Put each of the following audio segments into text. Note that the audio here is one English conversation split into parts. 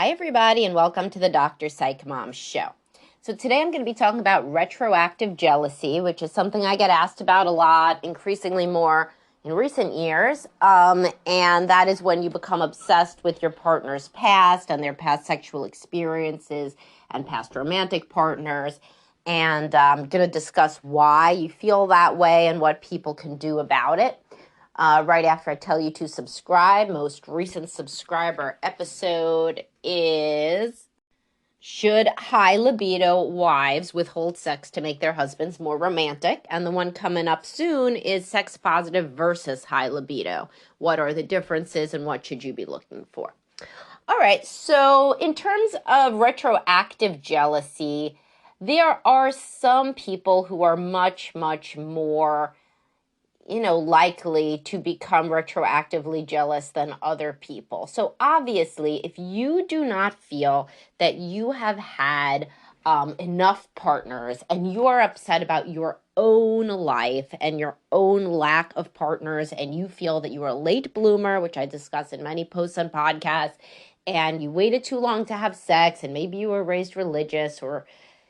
Hi, everybody, and welcome to the Dr. Psych Mom Show. So today I'm going to be talking about retroactive jealousy, which is something I get asked about a lot, increasingly more in recent years. And that is when you become obsessed with your partner's past and their past sexual experiences and past romantic partners. And I'm going to discuss why you feel that way and what people can do about it. Right after I tell you to subscribe. Most recent subscriber episode is: should high libido wives withhold sex to make their husbands more romantic? And the one coming up soon is sex positive versus high libido. What are the differences and what should you be looking for? All right, so in terms of retroactive jealousy, there are some people who are much, much more likely to become retroactively jealous than other people. So obviously, if you do not feel that you have had enough partners and you are upset about your own life and your own lack of partners, and you feel that you are a late bloomer, which I discuss in many posts and podcasts, and you waited too long to have sex, and maybe you were raised religious, or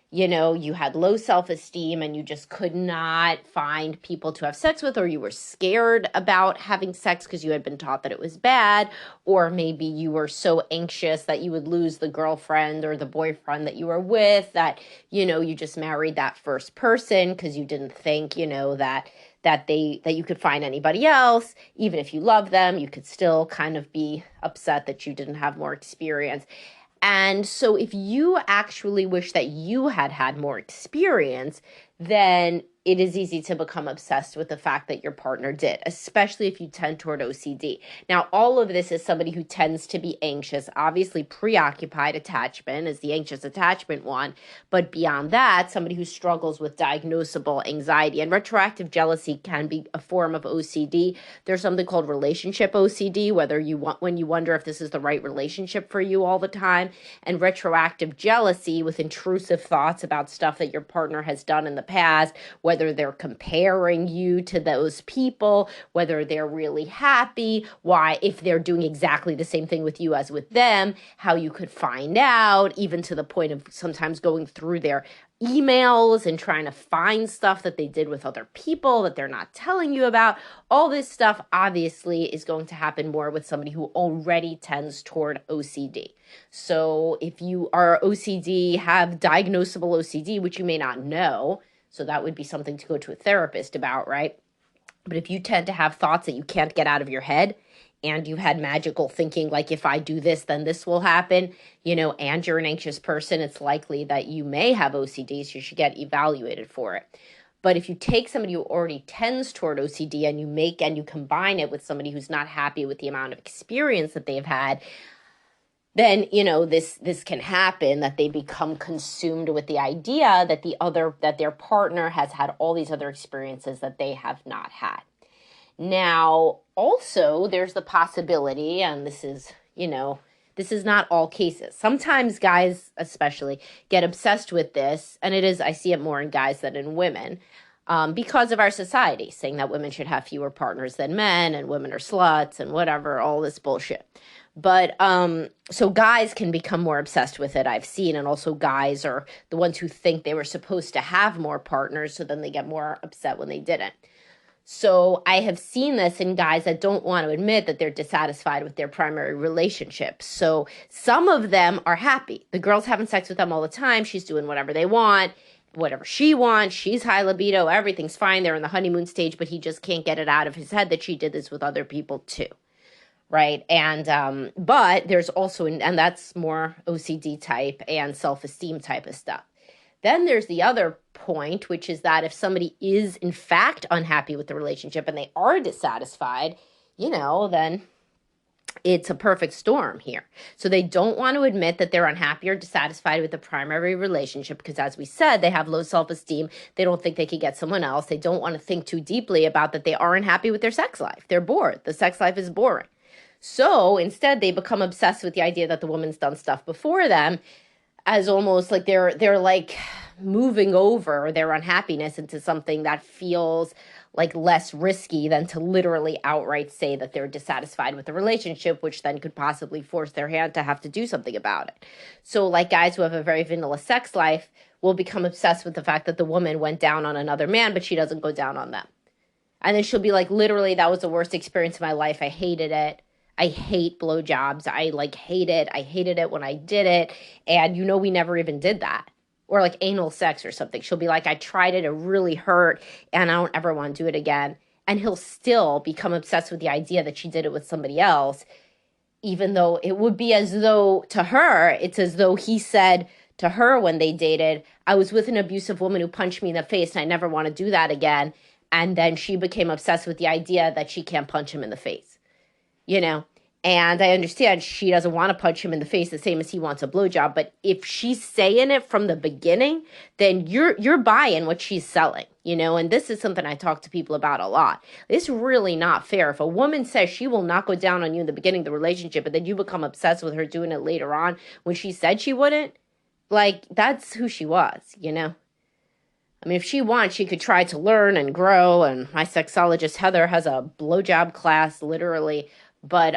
you had low self-esteem and you just could not find people to have sex with, or you were scared about having sex because you had been taught that it was bad, or maybe you were so anxious that you would lose the girlfriend or the boyfriend that you were with that, you just married that first person because you didn't think, that you could find anybody else. Even if you love them, you could still kind of be upset that you didn't have more experience. And so if you actually wish that you had had more experience, then it is easy to become obsessed with the fact that your partner did, especially if you tend toward OCD. Now, all of this is somebody who tends to be anxious. Obviously, preoccupied attachment is the anxious attachment one. But beyond that, somebody who struggles with diagnosable anxiety. And retroactive jealousy can be a form of OCD. There's something called relationship OCD, when you wonder if this is the right relationship for you all the time. And retroactive jealousy with intrusive thoughts about stuff that your partner has done in the past, whether they're comparing you to those people, whether they're really happy, why, if they're doing exactly the same thing with you as with them, how you could find out, even to the point of sometimes going through their emails and trying to find stuff that they did with other people that they're not telling you about. All this stuff obviously is going to happen more with somebody who already tends toward OCD. So if you are OCD, have diagnosable OCD, which you may not know, so that would be something to go to a therapist about, right? But if you tend to have thoughts that you can't get out of your head, and you've had magical thinking, like if I do this, then this will happen, and you're an anxious person, it's likely that you may have OCD, so you should get evaluated for it. But if you take somebody who already tends toward OCD and you combine it with somebody who's not happy with the amount of experience that they've had, then, this can happen, that they become consumed with the idea that their partner has had all these other experiences that they have not had. Now, also, there's the possibility, and this is not all cases. Sometimes guys especially get obsessed with this, and I see it more in guys than in women, because of our society, saying that women should have fewer partners than men, and women are sluts, and whatever, all this bullshit. But so guys can become more obsessed with it, I've seen, and also guys are the ones who think they were supposed to have more partners, so then they get more upset when they didn't. So I have seen this in guys that don't want to admit that they're dissatisfied with their primary relationship. So some of them are happy. The girl's having sex with them all the time. She's doing whatever they want, whatever she wants. She's high libido. Everything's fine. They're in the honeymoon stage, but he just can't get it out of his head that she did this with other people too. Right. And, but there's also, and that's more OCD type and self-esteem type of stuff. Then there's the other point, which is that if somebody is in fact unhappy with the relationship and they are dissatisfied, then it's a perfect storm here. So they don't want to admit that they're unhappy or dissatisfied with the primary relationship because, as we said, they have low self-esteem. They don't think they could get someone else. They don't want to think too deeply about that they aren't happy with their sex life. They're bored. The sex life is boring. So instead, they become obsessed with the idea that the woman's done stuff before them, as almost like they're like moving over their unhappiness into something that feels like less risky than to literally outright say that they're dissatisfied with the relationship, which then could possibly force their hand to have to do something about it. So like guys who have a very vanilla sex life will become obsessed with the fact that the woman went down on another man, but she doesn't go down on them. And then she'll be like, literally, that was the worst experience of my life. I hated it. I hate blowjobs. I like hate it. I hated it when I did it. And we never even did that. Or like anal sex or something. She'll be like, I tried it. It really hurt. And I don't ever want to do it again. And he'll still become obsessed with the idea that she did it with somebody else, even though it would be as though to her, it's as though he said to her when they dated, I was with an abusive woman who punched me in the face and I never want to do that again. And then she became obsessed with the idea that she can't punch him in the face, And I understand she doesn't want to punch him in the face the same as he wants a blowjob. But if she's saying it from the beginning, then you're buying what she's selling, And this is something I talk to people about a lot. It's really not fair. If a woman says she will not go down on you in the beginning of the relationship, and then you become obsessed with her doing it later on when she said she wouldn't, like, that's who she was, I mean, if she wants, she could try to learn and grow. And my sexologist, Heather, has a blowjob class, literally. But,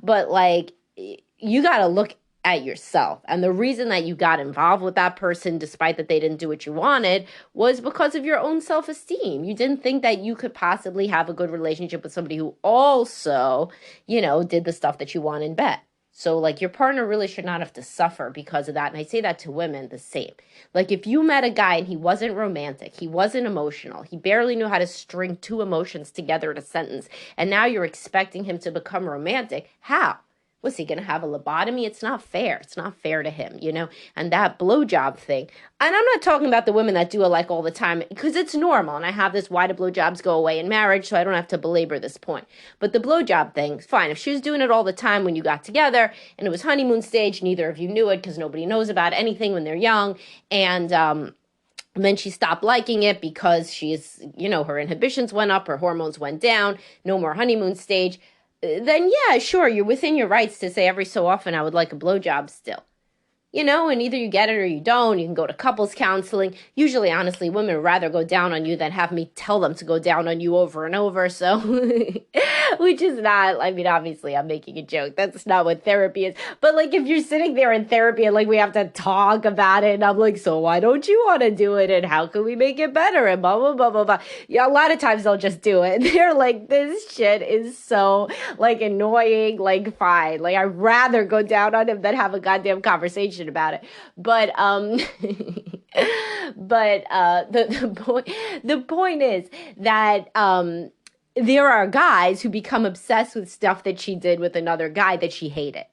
but like, you got to look at yourself. And the reason that you got involved with that person, despite that they didn't do what you wanted, was because of your own self-esteem. You didn't think that you could possibly have a good relationship with somebody who also, did the stuff that you want in bed. So, like, your partner really should not have to suffer because of that. And I say that to women the same. Like, if you met a guy and he wasn't romantic, he wasn't emotional, he barely knew how to string two emotions together in a sentence, and now you're expecting him to become romantic, how? Was he going to have a lobotomy? It's not fair. It's not fair to him, And that blowjob thing. And I'm not talking about the women that do it like all the time because it's normal. And I have this, why do blowjobs go away in marriage? So I don't have to belabor this point. But the blowjob thing, fine. If she was doing it all the time when you got together and it was honeymoon stage, neither of you knew it because nobody knows about anything when they're young. And then she stopped liking it because she's, her inhibitions went up, her hormones went down, no more honeymoon stage. Then yeah, sure, you're within your rights to say every so often I would like a blowjob still. And either you get it or you don't. You can go to couples counseling. Usually, honestly, women would rather go down on you than have me tell them to go down on you over and over. So, which is not, I mean, obviously, I'm making a joke. That's not what therapy is. But, like, if you're sitting there in therapy and, like, we have to talk about it, and I'm like, so why don't you want to do it? And how can we make it better? And blah, blah, blah, blah, blah. Yeah, a lot of times they'll just do it. They're like, this shit is so, like, annoying, like, fine. Like, I'd rather go down on him than have a goddamn conversation about it. But the point is that there are guys who become obsessed with stuff that she did with another guy that she hated.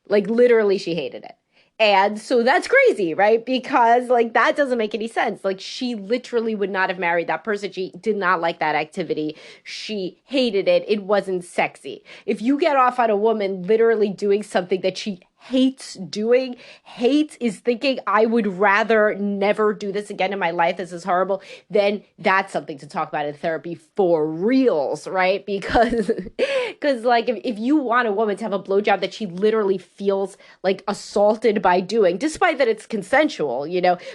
Like, literally, she hated it. And so that's crazy, right? Because, like, that doesn't make any sense. Like, she literally would not have married that person. She did not like that activity. She hated it. It wasn't sexy. If you get off on a woman literally doing something that she hates doing, hate is thinking, I would rather never do this again in my life, this is horrible, then that's something to talk about in therapy for reals, right? Because like, if you want a woman to have a blowjob that she literally feels like assaulted by doing, despite that it's consensual,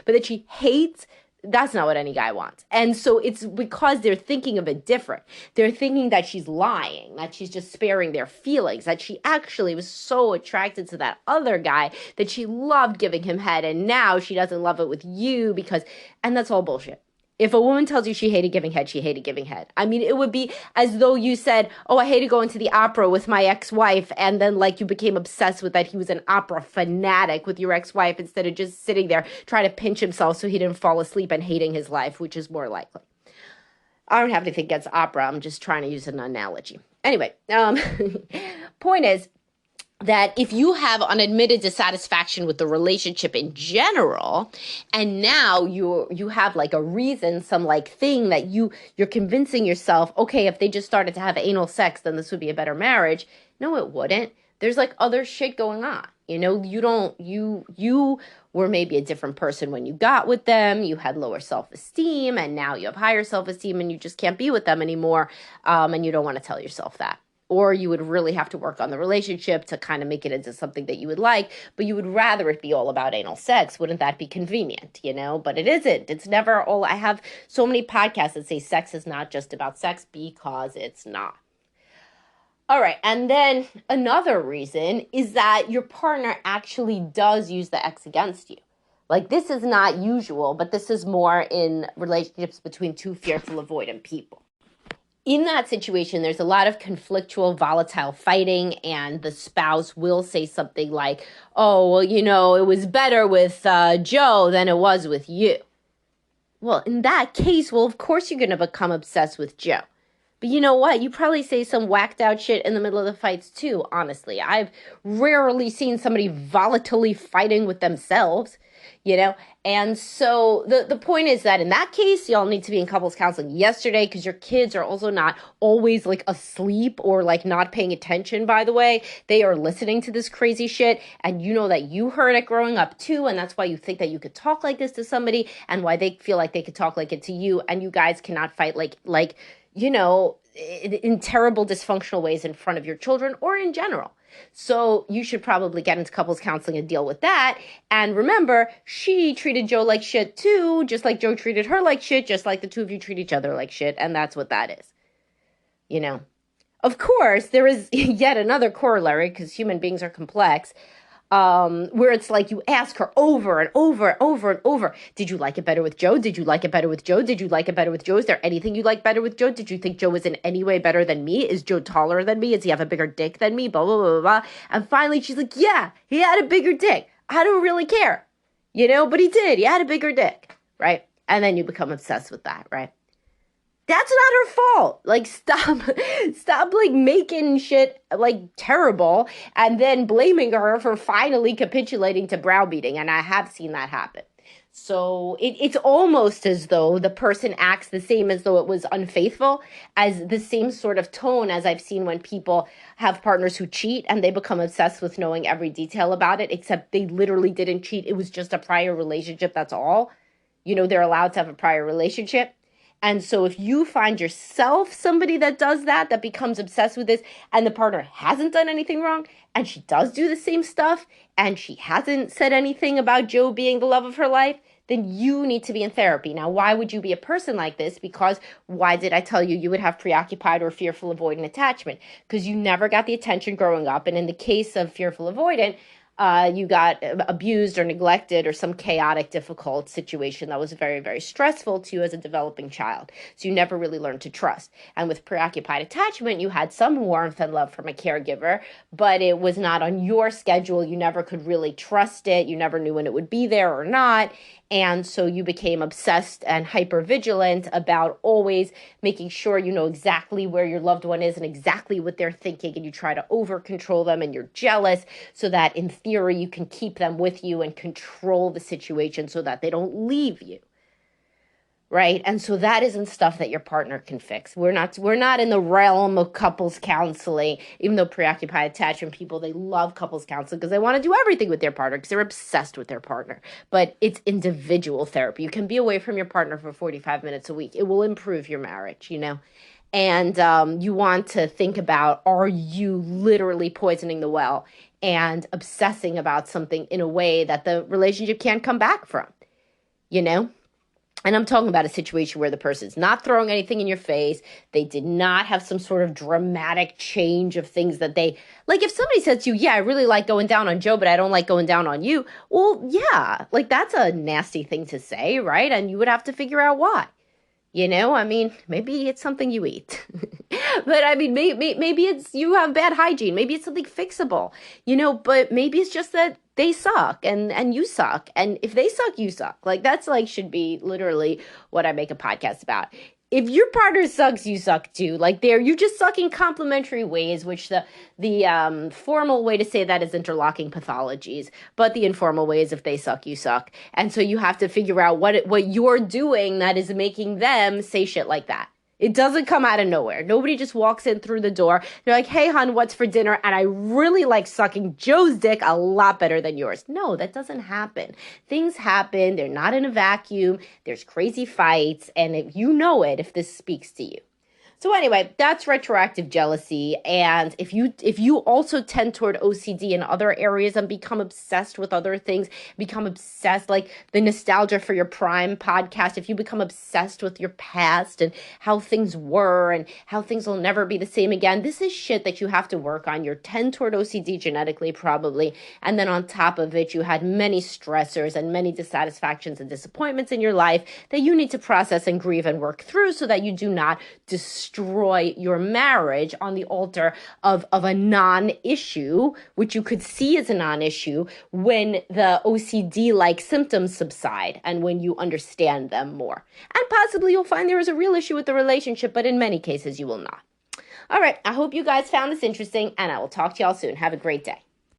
but that she hates, that's not what any guy wants. And so it's because they're thinking of it different. They're thinking that she's lying, that she's just sparing their feelings, that she actually was so attracted to that other guy that she loved giving him head, and now she doesn't love it with you because, and that's all bullshit. If a woman tells you she hated giving head, she hated giving head. I mean, it would be as though you said, oh, I hated going to the opera with my ex-wife, and then, like, you became obsessed with that he was an opera fanatic with your ex-wife instead of just sitting there trying to pinch himself so he didn't fall asleep and hating his life, which is more likely. I don't have anything against opera. I'm just trying to use an analogy. Anyway, point is, that if you have unadmitted dissatisfaction with the relationship in general, and now you have like a reason, some like thing that you're convincing yourself, okay, if they just started to have anal sex, then this would be a better marriage. No, it wouldn't. There's like other shit going on. You were maybe a different person when you got with them. You had lower self-esteem, and now you have higher self-esteem, and you just can't be with them anymore. And you don't want to tell yourself that. or you would really have to work on the relationship to kind of make it into something that you would like, but you would rather it be all about anal sex. Wouldn't that be convenient, But it isn't. It's never all. I have so many podcasts that say sex is not just about sex, because it's not. All right. And then another reason is that your partner actually does use the X against you. Like, this is not usual, but this is more in relationships between two fearful, avoidant people. In that situation, there's a lot of conflictual, volatile fighting, and the spouse will say something like, oh, well, it was better with Joe than it was with you. Well, in that case, of course you're going to become obsessed with Joe. But you know what? You probably say some whacked out shit in the middle of the fights too, honestly. I've rarely seen somebody volatilely fighting with themselves, And so the point is that in that case, y'all need to be in couples counseling yesterday, because your kids are also not always like asleep or like not paying attention, by the way. They are listening to this crazy shit, and you know that you heard it growing up too, and that's why you think that you could talk like this to somebody, and why they feel like they could talk like it to you, and you guys cannot fight like in terrible dysfunctional ways in front of your children or in general. So you should probably get into couples counseling and deal with that. And remember, she treated Joe like shit too, just like Joe treated her like shit, just like the two of you treat each other like shit. And that's what that is. Of course, there is yet another corollary, because human beings are complex, where it's like you ask her over and over and over and over, did you like it better with Joe? Did you like it better with Joe? Did you like it better with Joe? Is there anything you like better with Joe? Did you think Joe was in any way better than me? Is Joe taller than me? Does he have a bigger dick than me? Blah, blah, blah, blah. And finally she's like, yeah, he had a bigger dick. I don't really care, but he did. He had a bigger dick, right? And then you become obsessed with that, right? That's not her fault. Like, stop like making shit like terrible and then blaming her for finally capitulating to browbeating. And I have seen that happen. So it's almost as though the person acts the same as though it was unfaithful, as the same sort of tone as I've seen when people have partners who cheat and they become obsessed with knowing every detail about it, except they literally didn't cheat. It was just a prior relationship. That's all. They're allowed to have a prior relationship. And so if you find yourself somebody that does that becomes obsessed with this, and the partner hasn't done anything wrong, and she does do the same stuff, and she hasn't said anything about Joe being the love of her life, then you need to be in therapy. Now, why would you be a person like this? Because why did I tell you would have preoccupied or fearful avoidant attachment? Because you never got the attention growing up. And in the case of fearful avoidant, you got abused or neglected or some chaotic, difficult situation that was very, very stressful to you as a developing child. So you never really learned to trust. And with preoccupied attachment, you had some warmth and love from a caregiver, but it was not on your schedule. You never could really trust it. You never knew when it would be there or not. And so you became obsessed and hyper-vigilant about always making sure you know exactly where your loved one is and exactly what they're thinking, and you try to over-control them, and you're jealous so that in theory you can keep them with you and control the situation so that they don't leave you. Right? And so that isn't stuff that your partner can fix. We're not in the realm of couples counseling, even though preoccupied attachment people, they love couples counseling because they want to do everything with their partner because they're obsessed with their partner. But it's individual therapy. You can be away from your partner for 45 minutes a week. It will improve your marriage, And you want to think about, are you literally poisoning the well and obsessing about something in a way that the relationship can't come back from, And I'm talking about a situation where the person's not throwing anything in your face. They did not have some sort of dramatic change of things that they... Like, if somebody says to you, yeah, I really like going down on Joe, but I don't like going down on you. Well, yeah, like, that's a nasty thing to say, right? And you would have to figure out why. Maybe it's something you eat. But, maybe it's you have bad hygiene. Maybe it's something fixable, But maybe it's just that they suck and you suck. And if they suck, you suck. Like, that's should be literally what I make a podcast about. If your partner sucks, you suck too. Like, you just suck in complementary ways, which the formal way to say that is interlocking pathologies. But the informal way is if they suck, you suck. And so you have to figure out what you're doing that is making them say shit like that. It doesn't come out of nowhere. Nobody just walks in through the door. They're like, hey, hon, what's for dinner? And I really like sucking Joe's dick a lot better than yours. No, that doesn't happen. Things happen. They're not in a vacuum. There's crazy fights. And if you know it, if this speaks to you. So anyway, that's retroactive jealousy. And if you also tend toward OCD in other areas and become obsessed with other things, become obsessed, like the Nostalgia for Your Prime podcast, if you become obsessed with your past and how things were and how things will never be the same again, this is shit that you have to work on. You're tend toward OCD genetically, probably. And then on top of it, you had many stressors and many dissatisfactions and disappointments in your life that you need to process and grieve and work through so that you do not destroy your marriage on the altar of a non-issue, which you could see as a non-issue when the OCD-like symptoms subside and when you understand them more. And possibly you'll find there is a real issue with the relationship, but in many cases you will not. All right, I hope you guys found this interesting, and I will talk to y'all soon. Have a great day.